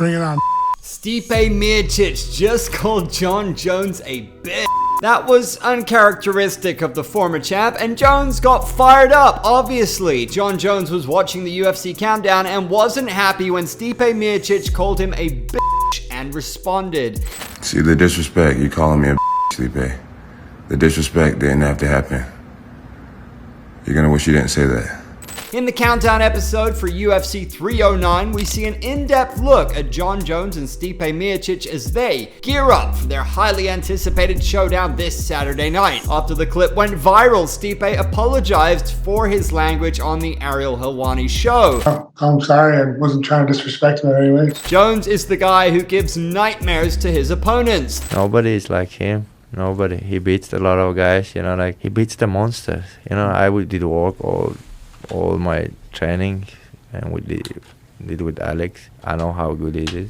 Bring it on. Stipe Miocic just called Jon Jones a bitch. That was uncharacteristic of the former champ, and Jones got fired up, obviously. Jon Jones was watching the UFC countdown and wasn't happy when Stipe Miocic called him a bitch and responded. See, the disrespect, you calling me a bitch, Stipe. The disrespect didn't have to happen. You're gonna wish you didn't say that. In the countdown episode for UFC 309, we see an in-depth look at Jon Jones and Stipe Miocic as they gear up for their highly anticipated showdown this Saturday night. After the clip went viral, Stipe apologized for his language on the Ariel Helwani show. I'm sorry, I wasn't trying to disrespect him anyways. Jones is the guy who gives nightmares to his opponents. Nobody is like him. Nobody. He beats a lot of guys, like he beats the monsters. I did work all my training, and we did with Alex. I know how good he is,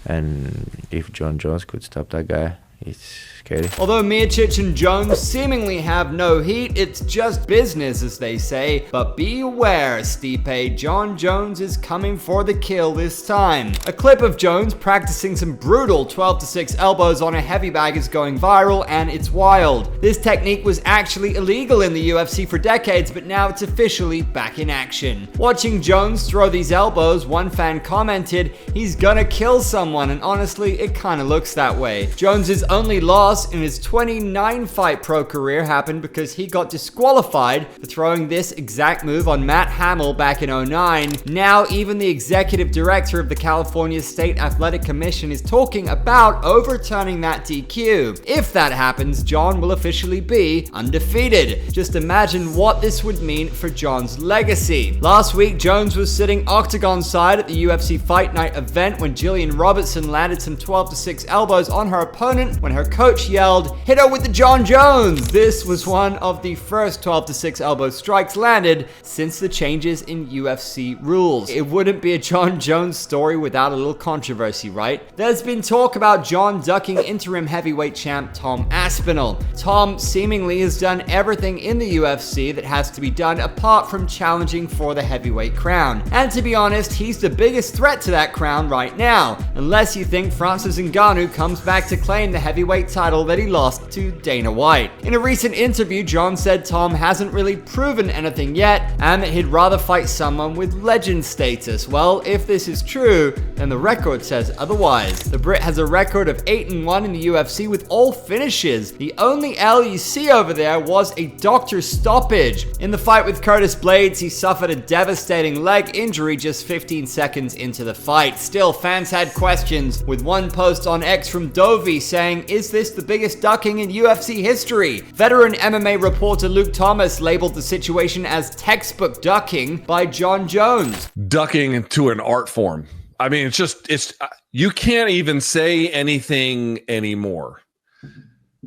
and if Jon Jones could stop that guy, it's scary. Although Miocic and Jones seemingly have no heat, it's just business, as they say. But be aware, Stipe, Jon Jones is coming for the kill this time. A clip of Jones practicing some brutal 12-6 elbows on a heavy bag is going viral, and it's wild. This technique was actually illegal in the UFC for decades, but now it's officially back in action. Watching Jones throw these elbows, one fan commented, "He's gonna kill someone," and honestly, it kinda looks that way. Jones's only loss in his 29-fight pro career happened because he got disqualified for throwing this exact move on Matt Hamill back in 2009. Now, even the executive director of the California State Athletic Commission is talking about overturning that DQ. If that happens, Jon will officially be undefeated. Just imagine what this would mean for Jon's legacy. Last week, Jones was sitting octagon side at the UFC Fight Night event when Jillian Robertson landed some 12-6 elbows on her opponent when her coach yelled, "Hit her with the Jon Jones!" This was one of the first 12-6 elbow strikes landed since the changes in UFC rules. It wouldn't be a Jon Jones story without a little controversy, right? There's been talk about Jon ducking interim heavyweight champ Tom Aspinall. Tom seemingly has done everything in the UFC that has to be done apart from challenging for the heavyweight crown. And to be honest, he's the biggest threat to that crown right now, unless you think Francis Ngannou comes back to claim the heavyweight title that he lost to Dana White. In a recent interview, Jon said Tom hasn't really proven anything yet and that he'd rather fight someone with legend status. Well, if this is true, then the record says otherwise. The Brit has a record of 8-1 in the UFC with all finishes. The only L you see over there was a doctor stoppage. In the fight with Curtis Blades, he suffered a devastating leg injury just 15 seconds into the fight. Still, fans had questions, with one post on X from Dovey saying, "Is this the biggest ducking in UFC history?" Veteran MMA reporter Luke Thomas labeled the situation as textbook ducking by Jon Jones. Ducking to an art form. I mean, it's you can't even say anything anymore.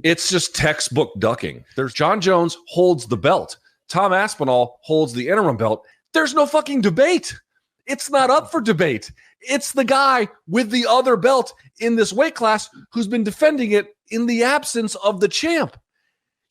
It's just textbook ducking. There's Jon Jones holds the belt. Tom Aspinall holds the interim belt. There's no fucking debate. It's not up for debate. It's the guy with the other belt in this weight class who's been defending it in the absence of the champ.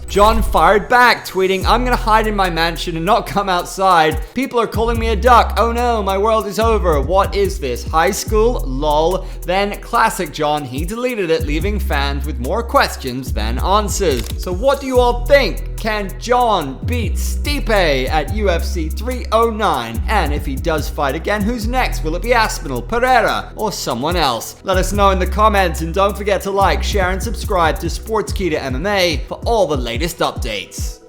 Jon fired back, tweeting, "I'm gonna hide in my mansion and not come outside. People are calling me a duck. Oh no, my world is over. What is this? High school? Lol." Then, classic Jon, he deleted it, leaving fans with more questions than answers. So what do you all think? Can Jon beat Stipe at UFC 309? And if he does fight again, who's next? Will it be Aspinall, Pereira, or someone else? Let us know in the comments, and don't forget to like, share, and subscribe to Sportskeeda MMA for all the latest updates.